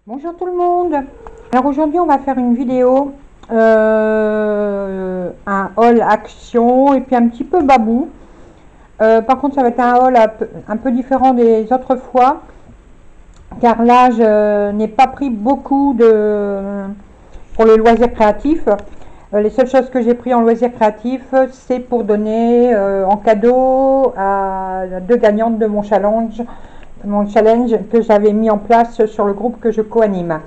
Bonjour tout le monde. Alors aujourd'hui on va faire une vidéo, un haul action et puis un petit peu babou. Par contre ça va être un haul un peu différent des autres fois, car là je n'ai pas pris beaucoup pour les loisirs créatifs. Les seules choses que j'ai pris en loisirs créatifs, c'est pour donner en cadeau à 2 gagnantes de mon challenge que j'avais mis en place sur le groupe que je co-anime.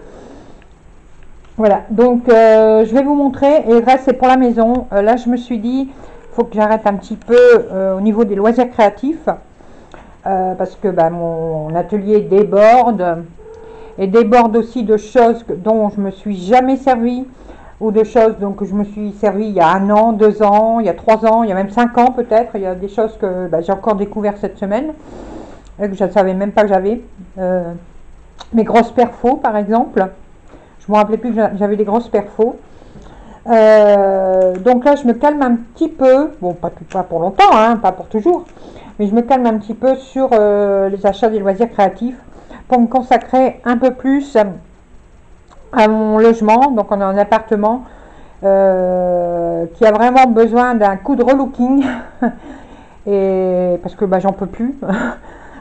Voilà, donc je vais vous montrer, et le reste c'est pour la maison. Là je me suis dit, il faut que j'arrête un petit peu au niveau des loisirs créatifs, parce que mon atelier déborde, et déborde aussi de choses dont je me suis jamais servi, ou de choses donc je me suis servi il y a 1 an, 2 ans, il y a 3 ans, il y a même 5 ans peut-être. Il y a des choses que j'ai encore découvert cette semaine, que je ne savais même pas que j'avais. Mes grosses perfos par exemple, je me rappelais plus que j'avais des grosses perfos. Donc là je me calme un petit peu, bon pas pour longtemps, hein, pas pour toujours, mais je me calme un petit peu sur les achats des loisirs créatifs, pour me consacrer un peu plus à mon logement. Donc on a un appartement qui a vraiment besoin d'un coup de relooking et parce que j'en peux plus.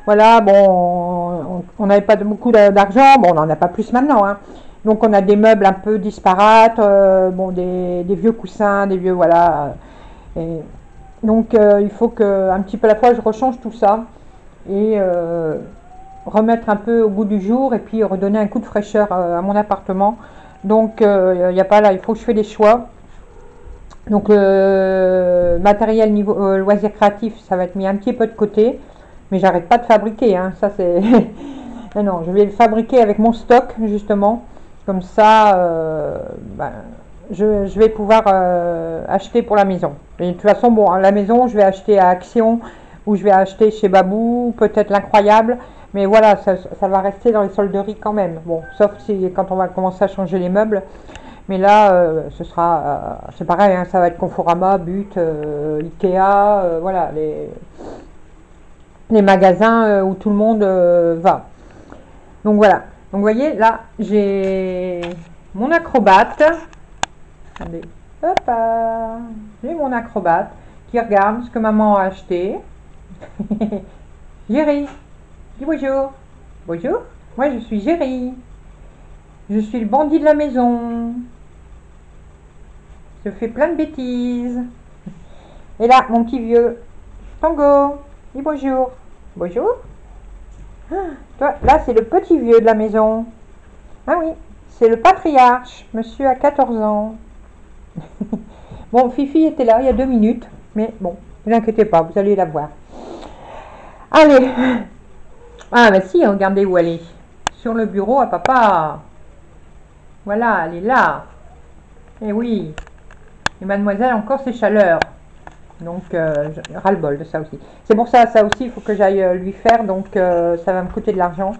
Voilà, bon, on n'avait pas beaucoup d'argent, bon, on n'en a pas plus maintenant, hein. Donc on a des meubles un peu disparates, bon, des vieux coussins, des vieux, voilà. Et donc il faut que, un petit peu à la fois, je rechange tout ça et remettre un peu au goût du jour, et puis redonner un coup de fraîcheur à mon appartement. Donc il n'y a pas là, il faut que je fasse des choix. Donc matériel niveau loisirs créatifs, ça va être mis un petit peu de côté. Mais j'arrête pas de fabriquer, hein. Ça c'est... non, je vais le fabriquer avec mon stock, justement. Comme ça, je vais pouvoir acheter pour la maison. Et de toute façon, bon, à la maison, je vais acheter à Action, ou je vais acheter chez Babou, peut-être l'Incroyable. Mais voilà, ça va rester dans les solderies quand même. Bon, sauf si quand on va commencer à changer les meubles. Mais là, ce sera... c'est pareil, hein, ça va être Conforama, But, Ikea, voilà, les magasins où tout le monde va. Donc voilà. Donc vous voyez, là, j'ai mon acrobate. Attendez. Hop, j'ai mon acrobate qui regarde ce que maman a acheté. Géry, dis bonjour. Bonjour. Moi, je suis Géry. Je suis le bandit de la maison. Je fais plein de bêtises. Et là, mon petit vieux. Tango. Dis bonjour. Bonjour. Toi, là, c'est le petit vieux de la maison. Ah oui, c'est le patriarche. Monsieur a 14 ans. Bon, Fifi était là il y a 2 minutes. Mais bon, ne vous inquiétez pas, vous allez la voir. Allez. Ah, bah si, regardez où elle est. Sur le bureau à papa. Voilà, elle est là. Et oui. Et mademoiselle, encore ses chaleurs. Donc, ras-le-bol de ça aussi. C'est pour ça aussi, il faut que j'aille lui faire. Donc, ça va me coûter de l'argent.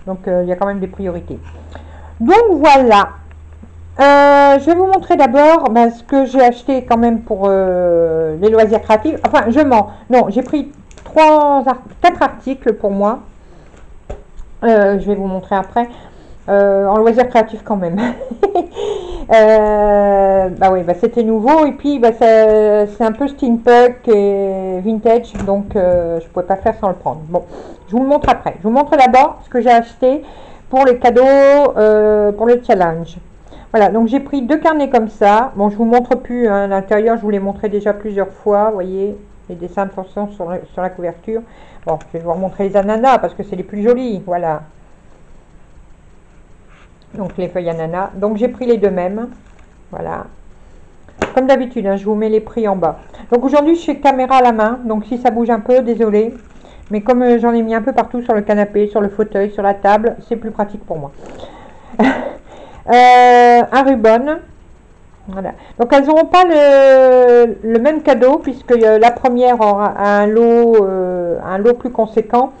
Donc, il y a quand même des priorités. Donc, voilà. Je vais vous montrer d'abord ce que j'ai acheté quand même pour les loisirs créatifs. Enfin, non, j'ai pris 4 articles pour moi. Je vais vous montrer après. En loisirs créatifs quand même. Oui, c'était nouveau, et puis c'est un peu steampunk et vintage, donc je pouvais pas faire sans le prendre. Bon, je vous le montre après. Je vous montre d'abord ce que j'ai acheté pour les cadeaux pour le challenge. Voilà, donc j'ai pris 2 carnets comme ça. Bon, je vous montre plus, hein, l'intérieur, je vous l'ai montré déjà plusieurs fois. Vous voyez, les dessins de façon sur la couverture. Bon, je vais vous remontrer les ananas parce que c'est les plus jolis. Voilà. Donc les feuilles ananas. Donc j'ai pris les 2 mêmes. Voilà. Comme d'habitude, hein, je vous mets les prix en bas. Donc aujourd'hui je fais caméra à la main. Donc si ça bouge un peu, désolé. Mais comme j'en ai mis un peu partout sur le canapé, sur le fauteuil, sur la table, c'est plus pratique pour moi. Un ruban. Voilà. Donc elles n'auront pas le même cadeau, puisque la première aura un lot plus conséquent.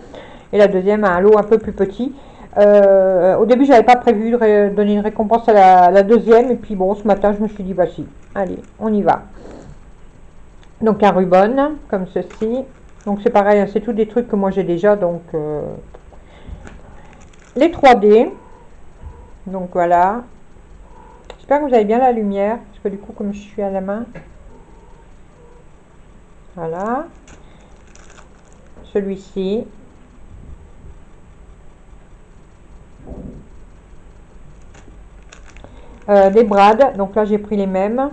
Et la deuxième a un lot un peu plus petit. Au début, j'avais pas prévu de donner une récompense à la deuxième, et puis bon, ce matin, je me suis dit, bah si, allez, on y va. Donc un ruban, comme ceci. Donc c'est pareil, c'est tous des trucs que moi j'ai déjà, donc les 3D. Donc voilà. J'espère que vous avez bien la lumière, parce que du coup, comme je suis à la main, voilà. Celui-ci. Des brades, donc là j'ai pris les mêmes.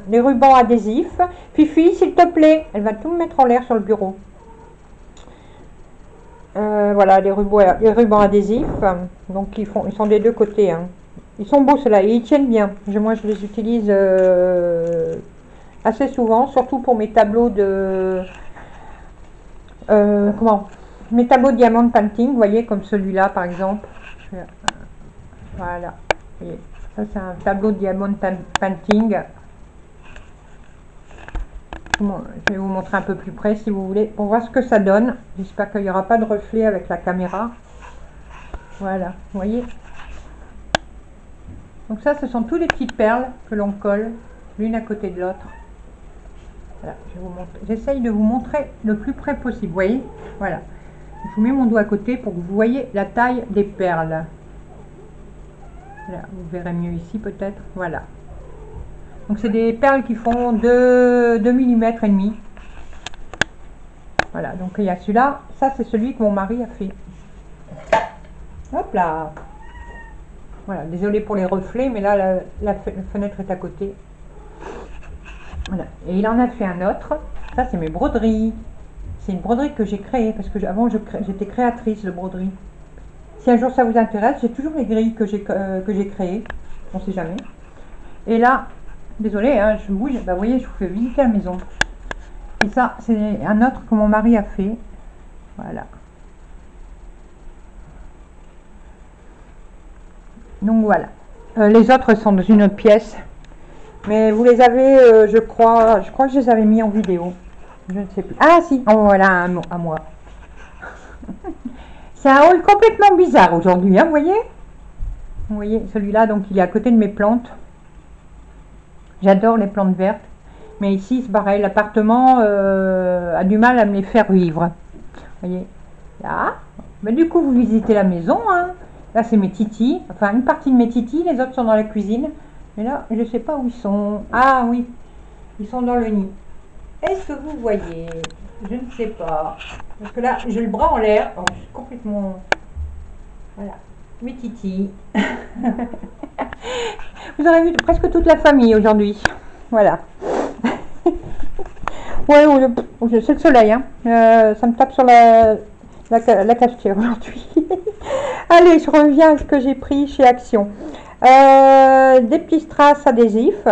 Les rubans adhésifs. Fifi, s'il te plaît, elle va tout me mettre en l'air sur le bureau. Voilà, les rubans adhésifs. Donc ils sont des deux côtés. Hein. Ils sont beaux ceux-là et ils tiennent bien. Moi je les utilise assez souvent, surtout pour mes tableaux de mes tableaux de diamond painting, vous voyez, comme celui-là par exemple. Voilà, vous voyez, ça c'est un tableau de diamond painting. Je vais vous montrer un peu plus près si vous voulez, pour voir ce que ça donne. J'espère qu'il n'y aura pas de reflet avec la caméra. Voilà, vous voyez. Donc ça, ce sont tous les petites perles que l'on colle l'une à côté de l'autre. Voilà, j'essaye de vous montrer le plus près possible, vous voyez. Voilà, je vous mets mon doigt à côté pour que vous voyez la taille des perles. Voilà, vous verrez mieux ici peut-être. Voilà. Donc c'est des perles qui font 2 mm et demi. Voilà, donc il y a celui-là. Ça c'est celui que mon mari a fait. Hop là. Voilà, désolé pour les reflets, mais là la fenêtre est à côté. Voilà, et il en a fait un autre. Ça c'est mes broderies. C'est une broderie que j'ai créée parce que avant j'étais créatrice de broderie. Si un jour ça vous intéresse, j'ai toujours les grilles que j'ai créées. On sait jamais. Et là, désolé, hein, je bouge. Bah, vous voyez, je vous fais visiter la maison. Et ça, c'est un autre que mon mari a fait. Voilà. Donc voilà. Les autres sont dans une autre pièce. Mais vous les avez, je crois que je les avais mis en vidéo. Je ne sais plus. Ah si, oh, voilà un à moi. C'est un haul complètement bizarre aujourd'hui, hein, vous voyez? Vous voyez, celui-là, donc il est à côté de mes plantes. J'adore les plantes vertes. Mais ici, c'est pareil, l'appartement a du mal à me les faire vivre. Vous voyez? Là. Mais du coup, vous visitez la maison, hein. Là, c'est mes titis. Enfin, une partie de mes titis, les autres sont dans la cuisine. Mais là, je ne sais pas où ils sont. Ah oui, ils sont dans le nid. Est-ce que vous voyez? Je ne sais pas. Parce que là, j'ai le bras en l'air. Oh, je suis complètement... Voilà. Mes titis. Vous aurez vu presque toute la famille aujourd'hui. Voilà. Ouais, c'est le soleil. Hein. Ça me tape sur la cafetière aujourd'hui. Allez, je reviens à ce que j'ai pris chez Action. Des petits strass adhésifs.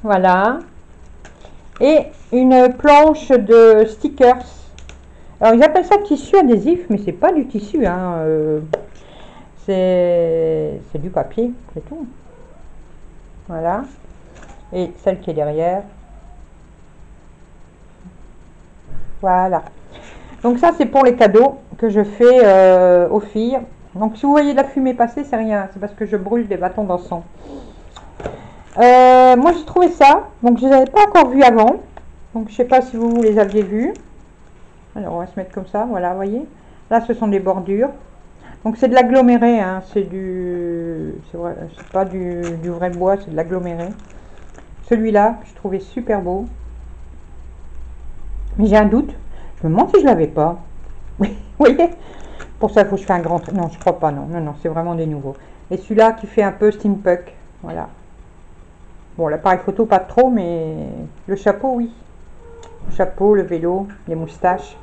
Voilà. Et une planche de stickers. Alors, ils appellent ça tissu adhésif, mais c'est pas du tissu. Hein. C'est du papier, c'est tout. Voilà. Et celle qui est derrière. Voilà. Donc ça, c'est pour les cadeaux que je fais aux filles. Donc si vous voyez de la fumée passer, c'est rien. C'est parce que je brûle des bâtons d'encens. Moi, j'ai trouvé ça. Donc, je ne les avais pas encore vus avant. Donc, je ne sais pas si vous les aviez vus. Alors, on va se mettre comme ça. Voilà, vous voyez. Là, ce sont des bordures. Donc, c'est de l'aggloméré. Hein. C'est pas du vrai bois, c'est de l'aggloméré. Celui-là, je trouvais super beau. Mais j'ai un doute. Je me demande si je ne l'avais pas. Oui, vous voyez. Pour ça, il faut que je fasse un grand... Non, je crois pas, non. Non, non, c'est vraiment des nouveaux. Et celui-là qui fait un peu steampunk. Voilà. Bon, l'appareil photo, pas trop, mais le chapeau, oui. Le chapeau, le vélo, les moustaches.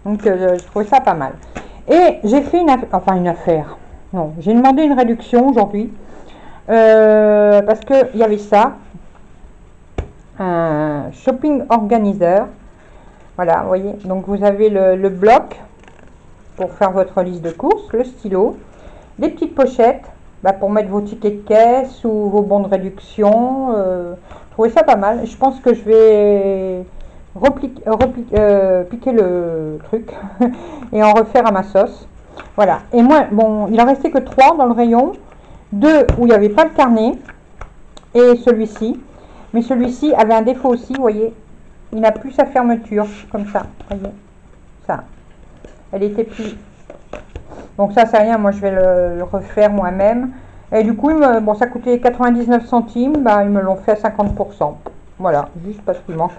Donc, je trouvais ça pas mal. Et j'ai fait une affaire. Non, j'ai demandé une réduction aujourd'hui. Parce qu'il y avait ça. Un shopping organizer. Voilà, vous voyez. Donc, vous avez le bloc pour faire votre liste de courses, le stylo, des petites pochettes. Pour mettre vos tickets de caisse ou vos bons de réduction. Je trouvais ça pas mal. Je pense que je vais piquer le truc et en refaire à ma sauce. Voilà. Et moi, bon, il en restait que 3 dans le rayon. 2 où il n'y avait pas le carnet. et celui-ci. Mais celui-ci avait un défaut aussi, vous voyez. Il n'a plus sa fermeture, comme ça. Voyez, ça. Elle était plus... Donc ça, c'est rien, moi je vais le refaire moi-même. Et du coup, bon, ça coûtait 99 centimes, bah, ils me l'ont fait à 50%. Voilà, juste parce qu'il manque...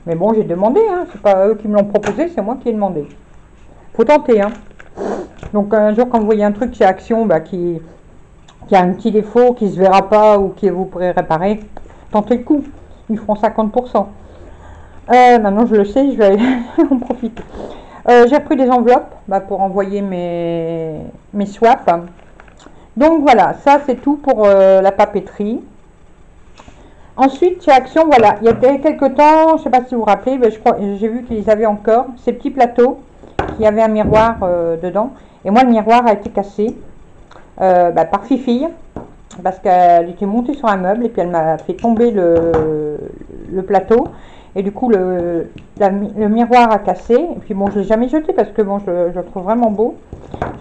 Mais bon, j'ai demandé, hein, c'est pas eux qui me l'ont proposé, c'est moi qui ai demandé. Faut tenter, hein. Donc un jour, quand vous voyez un truc chez Action bah, qui a un petit défaut, qui se verra pas ou que vous pourrez réparer, tentez le coup, ils feront 50%. Maintenant, je le sais, je vais en profiter. J'ai repris des enveloppes bah, pour envoyer mes swaps. Donc voilà, ça c'est tout pour la papeterie. Ensuite, chez Action, voilà, il y a quelques temps, je ne sais pas si vous vous rappelez, mais je crois, j'ai vu qu'ils avaient encore ces petits plateaux qui avaient un miroir dedans. Et moi, le miroir a été cassé par Fifi, parce qu'elle était montée sur un meuble et puis elle m'a fait tomber le plateau. Et du coup, le miroir a cassé. Et puis bon, je ne l'ai jamais jeté parce que bon, je le trouve vraiment beau.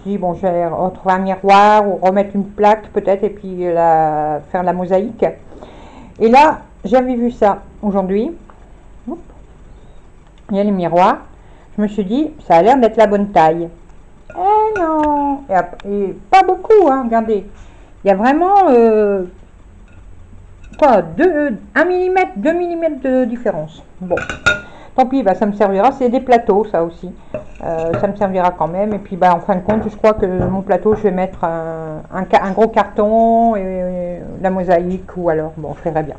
J'ai dit, bon, je vais retrouver un miroir ou remettre une plaque peut-être et puis faire la mosaïque. Et là, j'avais vu ça aujourd'hui. Il y a les miroirs. Je me suis dit, ça a l'air d'être la bonne taille. Eh non! Et pas beaucoup, hein, regardez. Il y a vraiment 1 mm, 2 mm de différence. Bon, tant pis, bah, ça me servira. C'est des plateaux, ça aussi. Ça me servira quand même. Et puis, bah, en fin de compte, je crois que mon plateau, je vais mettre un gros carton et la mosaïque. Ou alors, bon, je ferai bien.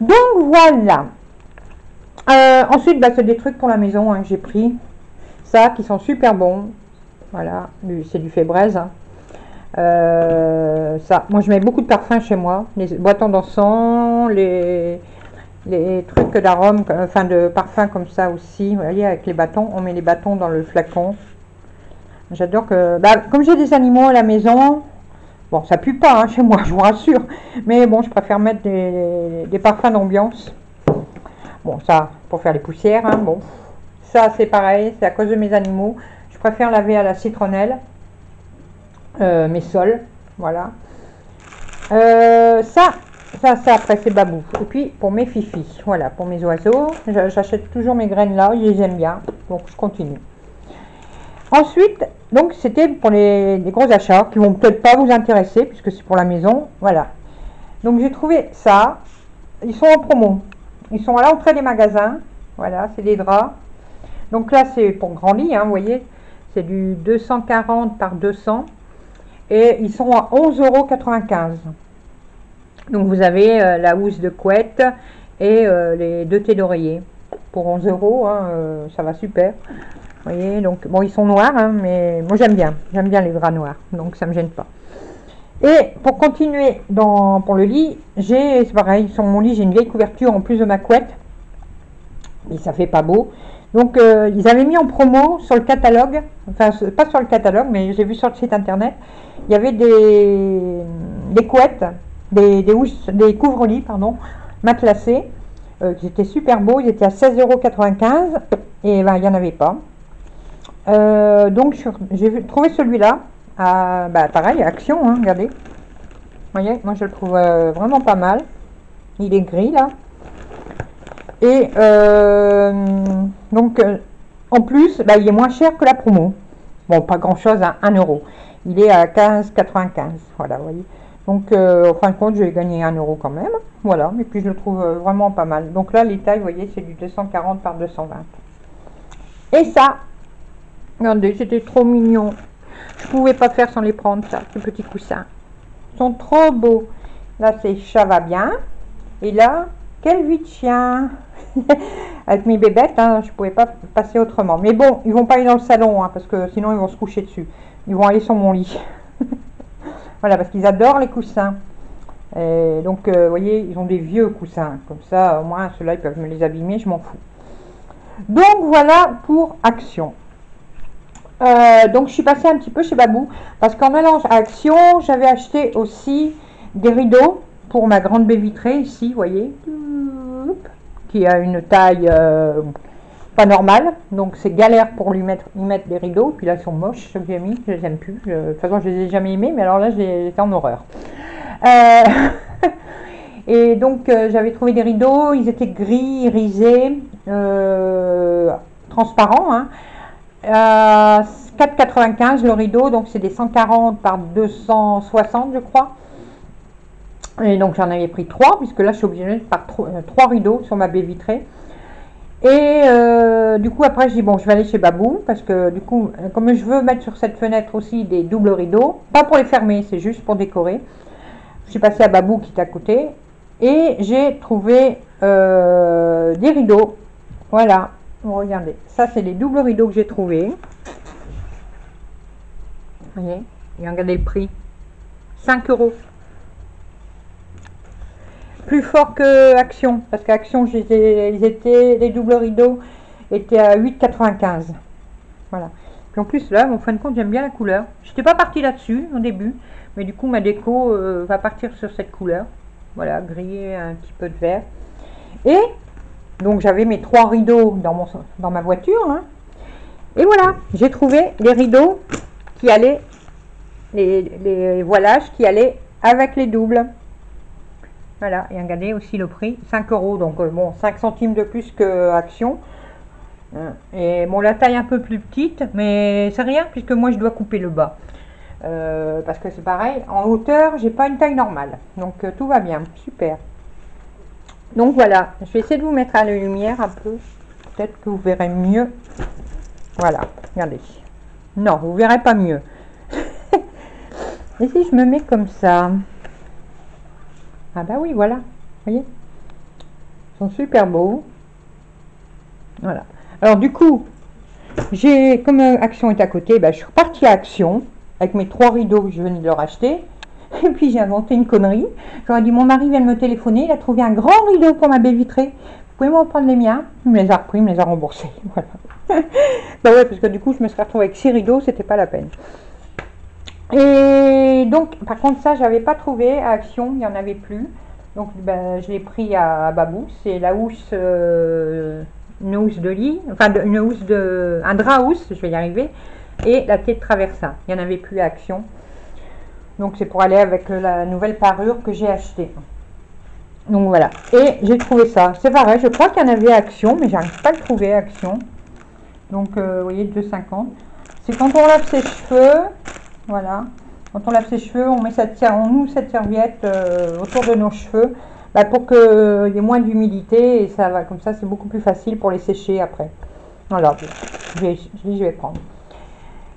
Donc, voilà. Ensuite, bah, c'est des trucs pour la maison hein, que j'ai pris. Ça, qui sont super bons. Voilà, c'est du Fébreze. Hein. Ça, moi je mets beaucoup de parfums chez moi, les boîtons d'encens, les trucs d'arômes, enfin de parfums comme ça aussi. Vous voyez, avec les bâtons, on met les bâtons dans le flacon. J'adore que, bah, comme j'ai des animaux à la maison, bon, ça pue pas hein, chez moi, je vous rassure, mais bon, je préfère mettre des parfums d'ambiance. Bon, ça, pour faire les poussières, hein, bon, ça c'est pareil, c'est à cause de mes animaux. Je préfère laver à la citronnelle. Mes sols, voilà. Ça après c'est babou. Et puis pour mes fifis, voilà, pour mes oiseaux, j'achète toujours mes graines là, je les aime bien, donc je continue. Ensuite, donc c'était pour les gros achats qui vont peut-être pas vous intéresser puisque c'est pour la maison, voilà. Donc j'ai trouvé ça, ils sont en promo, ils sont à l'entrée des magasins, voilà, c'est des draps. Donc là c'est pour grand lit, hein, vous voyez, c'est du 240 par 200. Et ils sont à 11,95 €. Donc vous avez la housse de couette et les 2 thés d'oreiller pour 11 €. Hein, ça va super. Vous voyez, donc bon, ils sont noirs, hein, mais moi j'aime bien les draps noirs, donc ça me gêne pas. Et pour continuer pour le lit, c'est pareil, sur mon lit j'ai une vieille couverture en plus de ma couette. Et ça fait pas beau. Donc ils avaient mis en promo sur le catalogue, enfin pas sur le catalogue, mais j'ai vu sur le site internet. Il y avait des couettes, des couvre-lits, pardon, matelassés, qui étaient super beaux. Ils étaient à 16,95 € et ben, il n'y en avait pas. Donc j'ai trouvé celui-là, pareil, Action, hein, regardez. Vous voyez, moi je le trouve vraiment pas mal. Il est gris là. Et donc en plus, bah, il est moins cher que la promo. Bon, pas grand chose à 1 €. Il est à 15,95 €. Voilà, vous voyez. Donc, en fin de compte, j'ai gagné 1 € quand même. Voilà, et puis je le trouve vraiment pas mal. Donc là, les tailles, vous voyez, c'est du 240 par 220. Et ça, regardez, c'était trop mignon. Je pouvais pas faire sans les prendre, ça, ces petits coussins. Ils sont trop beaux. Là, c'est ça va bien. Et là, quelle vie de chien. Avec mes bébêtes, hein, je pouvais pas passer autrement. Mais bon, ils vont pas aller dans le salon, hein, parce que sinon ils vont se coucher dessus. Ils vont aller sur mon lit. Voilà, parce qu'ils adorent les coussins. Et donc, vous voyez, ils ont des vieux coussins. Comme ça, au moins, ceux-là, ils peuvent me les abîmer, je m'en fous. Donc, voilà pour Action. Donc, je suis passée un petit peu chez Babou. Parce qu'en allant à Action, j'avais acheté aussi des rideaux pour ma grande baie vitrée, ici, vous voyez. Qui a une taille pas normale, donc c'est galère pour y mettre des rideaux. Puis là ils sont moches ceux que j'ai mis, je les aime plus. De toute façon je les ai jamais aimés, mais alors là j'étais en horreur. Et donc j'avais trouvé des rideaux, ils étaient gris, irisés, transparents, hein, à 4,95 le rideau, donc c'est des 140 par 260 je crois. Et donc j'en avais pris 3, puisque là je suis obligée de mettre par 3 rideaux sur ma baie vitrée. Et du coup après je dis bon, je vais aller chez Babou, parce que du coup comme je veux mettre sur cette fenêtre aussi des doubles rideaux, pas pour les fermer, c'est juste pour décorer. Je suis passée à Babou qui est à côté et j'ai trouvé des rideaux. Voilà, regardez, ça c'est les doubles rideaux que j'ai trouvés. Vous voyez, et regardez le prix, 5 euros. Plus fort que Action, parce qu'Action, les doubles rideaux étaient à 8,95. Voilà. Puis en plus, là, en fin de compte, j'aime bien la couleur. Je n'étais pas partie là-dessus au début, mais du coup, ma déco va partir sur cette couleur. Voilà, grillé un petit peu de vert. Et donc, j'avais mes 3 rideaux dans ma voiture. Hein. Et voilà, j'ai trouvé les rideaux qui allaient, les voilages qui allaient avec les doubles. Voilà, et regardez aussi le prix, 5 euros, donc bon, 5 centimes de plus que Action. Et bon, la taille un peu plus petite, mais c'est rien, puisque moi je dois couper le bas. Parce que c'est pareil, en hauteur, j'ai pas une taille normale. Donc tout va bien, super. Donc voilà, je vais essayer de vous mettre à la lumière un peu. Peut-être que vous verrez mieux. Voilà, regardez. Non, vous verrez pas mieux. Et si je me mets comme ça? Ah bah oui, voilà, vous voyez, ils sont super beaux. Voilà. Alors du coup, comme Action est à côté, bah, je suis repartie à Action avec mes 3 rideaux que je venais de leur acheter. Et puis j'ai inventé une connerie. J'aurais dit, mon mari vient de me téléphoner, il a trouvé un grand rideau pour ma baie vitrée. Vous pouvez me reprendre les miens? Il me les a repris, il me les a remboursés. Voilà. Bah ouais, parce que du coup, je me serais retrouvée avec 6 rideaux, c'était pas la peine. Et donc, par contre, ça, j'avais pas trouvé à Action, il n'y en avait plus. Donc, ben, je l'ai pris à Babou. C'est la housse, une housse de lit, enfin, un drap housse, je vais y arriver, et la tête traversin. Il n'y en avait plus à Action. Donc, c'est pour aller avec la nouvelle parure que j'ai achetée. Donc, voilà. Et j'ai trouvé ça. C'est pareil, je crois qu'il y en avait à Action, mais j'arrive pas à le trouver à Action. Donc, vous voyez, 2,50. C'est quand on lave ses cheveux. Voilà, quand on lave ses cheveux, on met on ouvre cette serviette autour de nos cheveux, bah, pour qu'il y ait moins d'humidité, et ça va comme ça, c'est beaucoup plus facile pour les sécher après. Voilà, je vais prendre.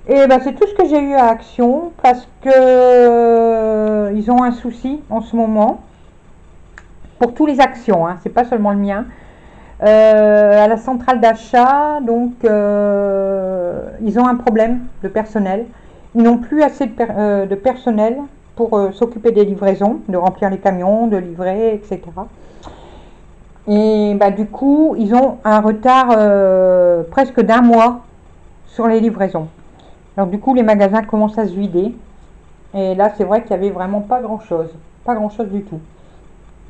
Et bah, c'est tout ce que j'ai eu à Action, parce que ils ont un souci en ce moment pour tous les Actions, hein, c'est pas seulement le mien. À la centrale d'achat, donc ils ont un problème de personnel. Ils n'ont plus assez de personnel pour s'occuper des livraisons, de remplir les camions, de livrer, etc. Et bah, du coup, ils ont un retard presque d'1 mois sur les livraisons. Alors du coup, les magasins commencent à se vider. Et là, c'est vrai qu'il n'y avait vraiment pas grand-chose. Pas grand-chose du tout.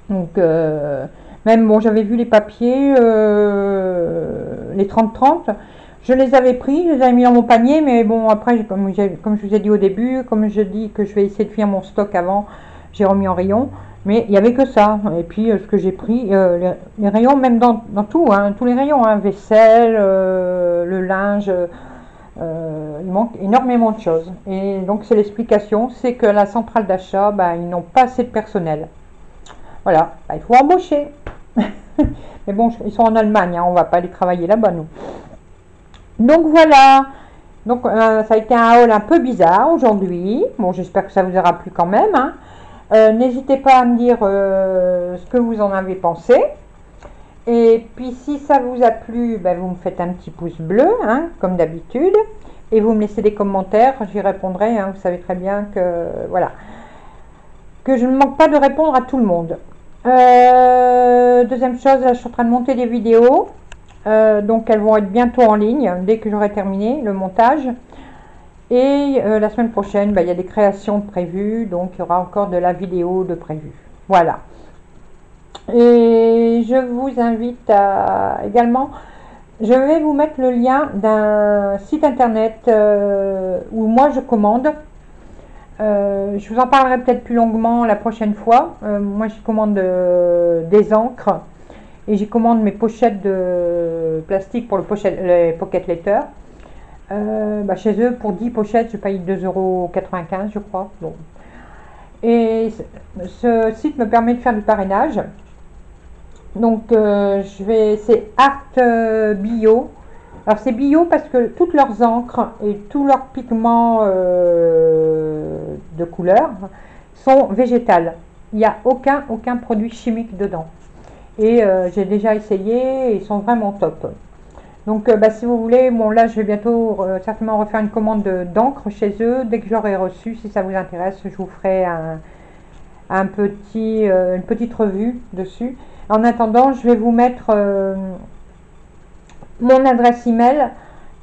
Donc, même, bon, j'avais vu les papiers, les 30-30. Je les avais pris, je les avais mis dans mon panier, mais bon, après, comme je vous ai dit au début, comme je dis que je vais essayer de finir mon stock avant, j'ai remis en rayon. Mais il n'y avait que ça. Et puis, ce que j'ai pris, les rayons, même dans tout, hein, tous les rayons, hein, vaisselle, le linge, il manque énormément de choses. Et donc, c'est l'explication, c'est que la centrale d'achat, bah, ils n'ont pas assez de personnel. Voilà, bah, il faut embaucher. Mais bon, ils sont en Allemagne, hein, on ne va pas aller travailler là-bas, nous. Donc voilà, donc ça a été un haul un peu bizarre aujourd'hui. Bon, j'espère que ça vous aura plu quand même. Hein. N'hésitez pas à me dire ce que vous en avez pensé. Et puis si ça vous a plu, ben, vous me faites un petit pouce bleu, hein, comme d'habitude. Et vous me laissez des commentaires, j'y répondrai. Hein, vous savez très bien que, voilà, que je ne manque pas de répondre à tout le monde. Deuxième chose, là, je suis en train de monter des vidéos. Donc elles vont être bientôt en ligne dès que j'aurai terminé le montage. Et la semaine prochaine, il y a des créations prévues, donc il y aura encore de la vidéo de prévu. Voilà. Et je vous invite également, je vais vous mettre le lien d'un site internet où moi je commande Je vous en parlerai peut-être plus longuement la prochaine fois. Moi, je commande des encres et j'y commande mes pochettes de plastique pour les pocket letters. Chez eux, pour 10 pochettes, je paye 2,95 €, je crois. Bon. Et ce site me permet de faire du parrainage. Donc, c'est Art Bio. Alors, c'est bio parce que toutes leurs encres et tous leurs pigments de couleur sont végétales. Il n'y a aucun produit chimique dedans. Et j'ai déjà essayé et ils sont vraiment top. Donc, si vous voulez, bon là, je vais bientôt certainement refaire une commande d'encre chez eux. Dès que j'aurai reçu, si ça vous intéresse, je vous ferai une petite revue dessus. En attendant, je vais vous mettre mon adresse email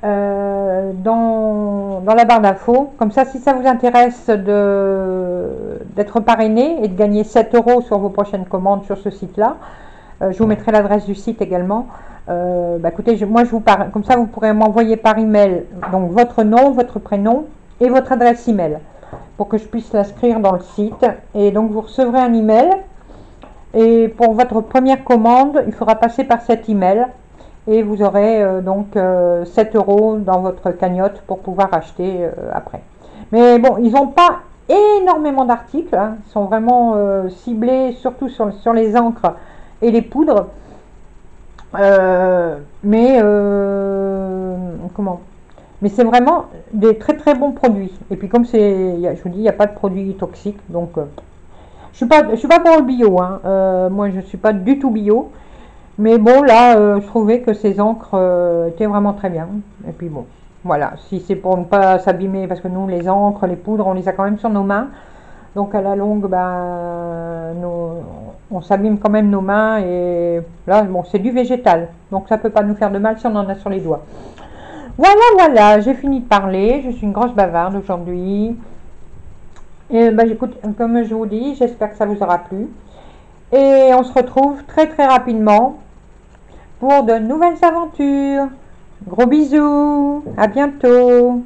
dans la barre d'infos. Comme ça, si ça vous intéresse d'être parrainé et de gagner 7 € sur vos prochaines commandes sur ce site-là, je vous mettrai l'adresse du site également. Écoutez, moi je vous parle, comme ça vous pourrez m'envoyer par email donc votre nom, votre prénom et votre adresse email pour que je puisse l'inscrire dans le site. Et donc vous recevrez un email. Et pour votre première commande, il faudra passer par cet email. Et vous aurez 7 € dans votre cagnotte pour pouvoir acheter après. Mais bon, ils n'ont pas énormément d'articles. Hein. Ils sont vraiment ciblés surtout sur les encres et les poudres. Mais c'est vraiment des très très bons produits. Et puis comme je vous dis, il n'y a pas de produits toxiques. Donc je suis pas pour le bio. Hein. Moi, je suis pas du tout bio. Mais bon, là, je trouvais que ces encres étaient vraiment très bien. Et puis bon, voilà. Si c'est pour ne pas s'abîmer, parce que nous, les encres, les poudres, on les a quand même sur nos mains. Donc à la longue, on s'abîme quand même nos mains. Et là, bon, c'est du végétal. Donc ça ne peut pas nous faire de mal si on en a sur les doigts. Voilà, j'ai fini de parler. Je suis une grosse bavarde aujourd'hui. Et écoute, comme je vous dis, j'espère que ça vous aura plu. Et on se retrouve très très rapidement pour de nouvelles aventures. Gros bisous, à bientôt.